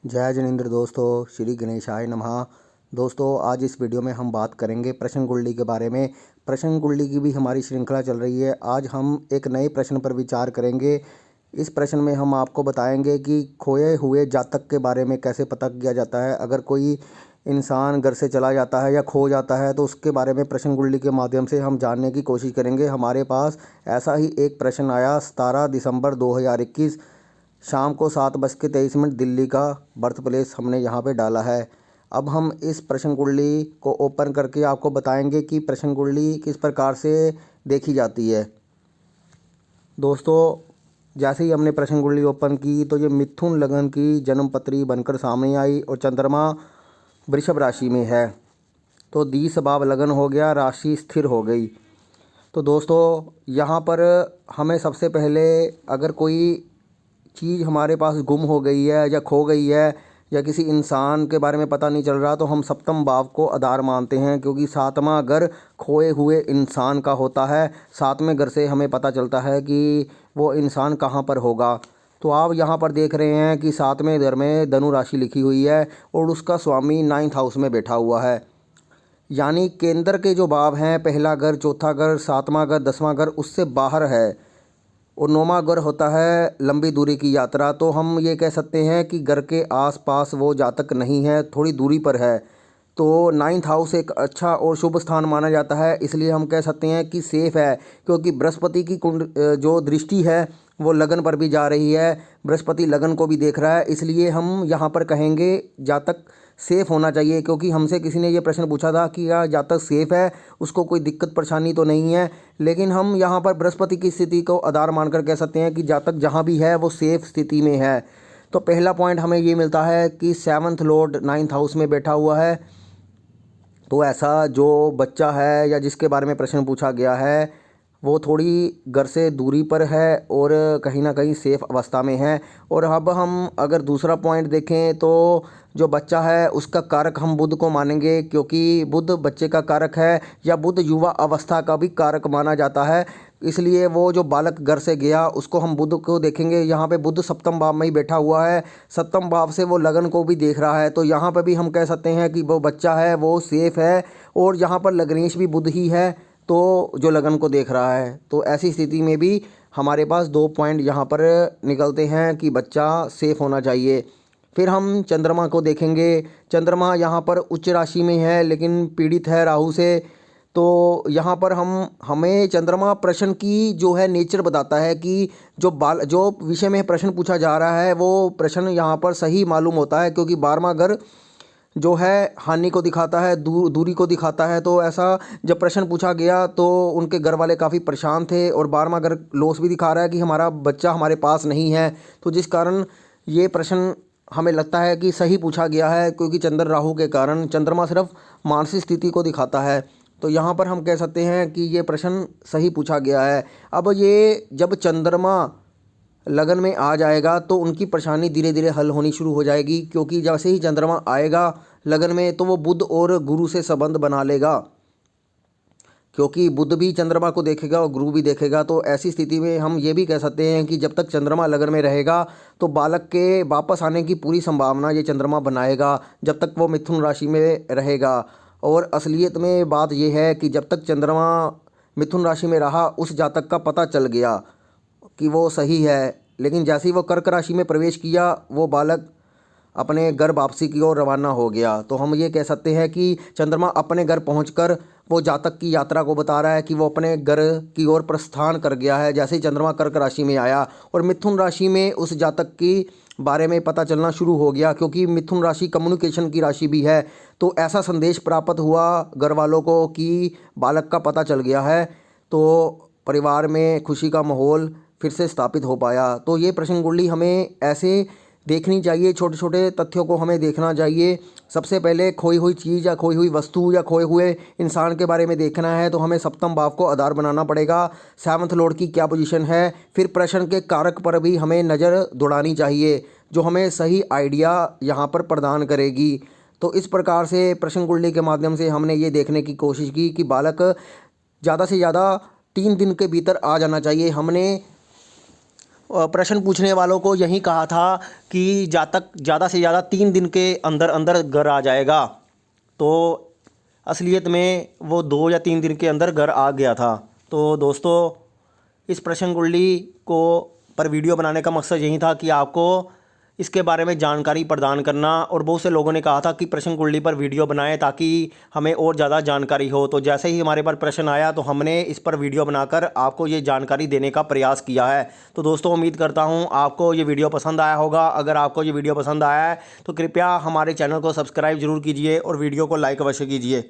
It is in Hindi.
जय जिनेंद्र दोस्तों, श्री गणेशाय नमः। दोस्तों, आज इस वीडियो में हम बात करेंगे प्रश्न कुंडली के बारे में। प्रश्न कुंडली की भी हमारी श्रृंखला चल रही है। आज हम एक नए प्रश्न पर विचार करेंगे। इस प्रश्न में हम आपको बताएंगे कि खोए हुए जातक के बारे में कैसे पता किया जाता है। अगर कोई इंसान घर से चला जाता है या खो जाता है तो उसके बारे में प्रश्न कुंडली के माध्यम से हम जानने की कोशिश करेंगे। हमारे पास ऐसा ही एक प्रश्न आया 17 दिसंबर 2021 शाम को 7:23 दिल्ली का बर्थ प्लेस हमने यहाँ पे डाला है। अब हम इस प्रश्न कुंडली को ओपन करके आपको बताएंगे कि प्रश्न कुंडली किस प्रकार से देखी जाती है। दोस्तों, जैसे ही हमने प्रश्न कुंडली ओपन की तो ये मिथुन लगन की जन्म पत्री बनकर सामने आई और चंद्रमा वृषभ राशि में है। तो 20 भाव लगन हो गया, राशि स्थिर हो गई। तो दोस्तों, यहाँ पर हमें सबसे पहले अगर कोई चीज़ हमारे पास गुम हो गई है या खो गई है या किसी इंसान के बारे में पता नहीं चल रहा तो हम सप्तम भाव को आधार मानते हैं, क्योंकि सातवां घर खोए हुए इंसान का होता है। सातवें घर से हमें पता चलता है कि वो इंसान कहाँ पर होगा। तो आप यहाँ पर देख रहे हैं कि सातवें घर में धनु राशि लिखी हुई है और उसका स्वामी 9th हाउस में बैठा हुआ है। यानी केंद्र के जो भाव हैं, पहला घर, चौथा घर, सातवां घर, 10वां घर, उससे बाहर है। और 9वां घर होता है लंबी दूरी की यात्रा। तो हम ये कह सकते हैं कि घर के आसपास वो जातक नहीं है, थोड़ी दूरी पर है। तो 9th हाउस एक अच्छा और शुभ स्थान माना जाता है, इसलिए हम कह सकते हैं कि सेफ़ है। क्योंकि बृहस्पति की जो दृष्टि है वो लगन पर भी जा रही है, बृहस्पति लगन को भी देख रहा है। इसलिए हम यहाँ पर कहेंगे जातक सेफ़ होना चाहिए। क्योंकि हमसे किसी ने ये प्रश्न पूछा था कि क्या जातक सेफ़ है, उसको कोई दिक्कत परेशानी तो नहीं है। लेकिन हम यहाँ पर बृहस्पति की स्थिति को आधार मानकर कह सकते हैं कि जातक जहाँ भी है वो सेफ़ स्थिति में है। तो पहला पॉइंट हमें ये मिलता है कि 7th लॉर्ड 9th हाउस में बैठा हुआ है। तो ऐसा जो बच्चा है या जिसके बारे में प्रश्न पूछा गया है वो थोड़ी घर से दूरी पर है और कहीं ना कहीं सेफ़ अवस्था में है। और अब हम अगर दूसरा पॉइंट देखें तो जो बच्चा है उसका कारक हम बुध को मानेंगे, क्योंकि बुध बच्चे का कारक है या बुध युवा अवस्था का भी कारक माना जाता है। इसलिए वो जो बालक घर से गया उसको हम बुध को देखेंगे। यहाँ पे बुध सप्तम भाव में ही बैठा हुआ है, सप्तम भाव से वो लगन को भी देख रहा है। तो यहाँ पे भी हम कह सकते हैं कि वो बच्चा है वो सेफ़ है। और यहाँ पर लग्नेश भी बुध ही है तो जो लगन को देख रहा है। तो ऐसी स्थिति में भी हमारे पास 2 पॉइंट यहाँ पर निकलते हैं कि बच्चा सेफ़ होना चाहिए। फिर हम चंद्रमा को देखेंगे। चंद्रमा यहाँ पर उच्च राशि में है लेकिन पीड़ित है राहु से। तो यहाँ पर हमें चंद्रमा प्रश्न की जो है नेचर बताता है कि जो विषय में प्रश्न पूछा जा रहा है वो प्रश्न यहाँ पर सही मालूम होता है। क्योंकि 12वां घर जो है हानि को दिखाता है, दूरी को दिखाता है। तो ऐसा जब प्रश्न पूछा गया तो उनके घर वाले काफ़ी परेशान थे। और 12वां घर लॉस भी दिखा रहा है कि हमारा बच्चा हमारे पास नहीं है। तो जिस कारण ये प्रश्न हमें लगता है कि सही पूछा गया है, क्योंकि चंद्र राहु के कारण चंद्रमा सिर्फ मानसिक स्थिति को दिखाता है। तो यहाँ पर हम कह सकते हैं कि ये प्रश्न सही पूछा गया है। अब ये जब चंद्रमा लगन में आ जाएगा तो उनकी परेशानी धीरे धीरे हल होनी शुरू हो जाएगी। क्योंकि जैसे ही चंद्रमा आएगा लगन में तो वो बुध और गुरु से संबंध बना लेगा, क्योंकि बुध भी चंद्रमा को देखेगा और गुरु भी देखेगा। तो ऐसी स्थिति में हम ये भी कह सकते हैं कि जब तक चंद्रमा लगन में रहेगा तो बालक के वापस आने की पूरी संभावना ये चंद्रमा बनाएगा, जब तक वो मिथुन राशि में रहेगा। और असलियत में बात यह है कि जब तक चंद्रमा मिथुन राशि में रहा उस जातक का पता चल गया कि वो सही है। लेकिन जैसे ही वो कर्क राशि में प्रवेश किया वो बालक अपने घर वापसी की ओर रवाना हो गया। तो हम ये कह सकते हैं कि चंद्रमा अपने घर पहुंचकर वो जातक की यात्रा को बता रहा है कि वो अपने घर की ओर प्रस्थान कर गया है। जैसे ही चंद्रमा कर्क राशि में आया और मिथुन राशि में उस जातक की बारे में पता चलना शुरू हो गया, क्योंकि मिथुन राशि कम्युनिकेशन की राशि भी है। तो ऐसा संदेश प्राप्त हुआ घर वालों को कि बालक का पता चल गया है। तो परिवार में खुशी का माहौल फिर से स्थापित हो पाया। तो ये प्रश्न कुंडली हमें ऐसे देखनी चाहिए, छोटे छोटे तथ्यों को हमें देखना चाहिए। सबसे पहले खोई हुई चीज़ या खोई हुई वस्तु या खोए हुए इंसान के बारे में देखना है तो हमें सप्तम भाव को आधार बनाना पड़ेगा। 7th लॉर्ड की क्या पोजीशन है, फिर प्रश्न के कारक पर भी हमें नज़र दौड़ानी चाहिए जो हमें सही आइडिया यहाँ पर प्रदान करेगी। तो इस प्रकार से प्रश्न कुंडली के माध्यम से हमने ये देखने की कोशिश की कि बालक ज़्यादा से ज़्यादा 3 दिन के भीतर आ जाना चाहिए। हमने प्रश्न पूछने वालों को यही कहा था कि ज़्यादा से ज़्यादा 3 दिन के अंदर अंदर घर आ जाएगा, तो असलियत में वो 2 या 3 दिन के अंदर घर आ गया था। तो दोस्तों, इस प्रश्न कुंडली को पर वीडियो बनाने का मकसद यही था कि आपको इसके बारे में जानकारी प्रदान करना, और बहुत से लोगों ने कहा था कि प्रश्न कुंडली पर वीडियो बनाएं ताकि हमें और ज़्यादा जानकारी हो। तो जैसे ही हमारे पास प्रश्न आया तो हमने इस पर वीडियो बनाकर आपको ये जानकारी देने का प्रयास किया है। तो दोस्तों, उम्मीद करता हूँ आपको ये वीडियो पसंद आया होगा। अगर आपको ये वीडियो पसंद आया है तो कृपया हमारे चैनल को सब्सक्राइब जरूर कीजिए और वीडियो को लाइक अवश्य कीजिए।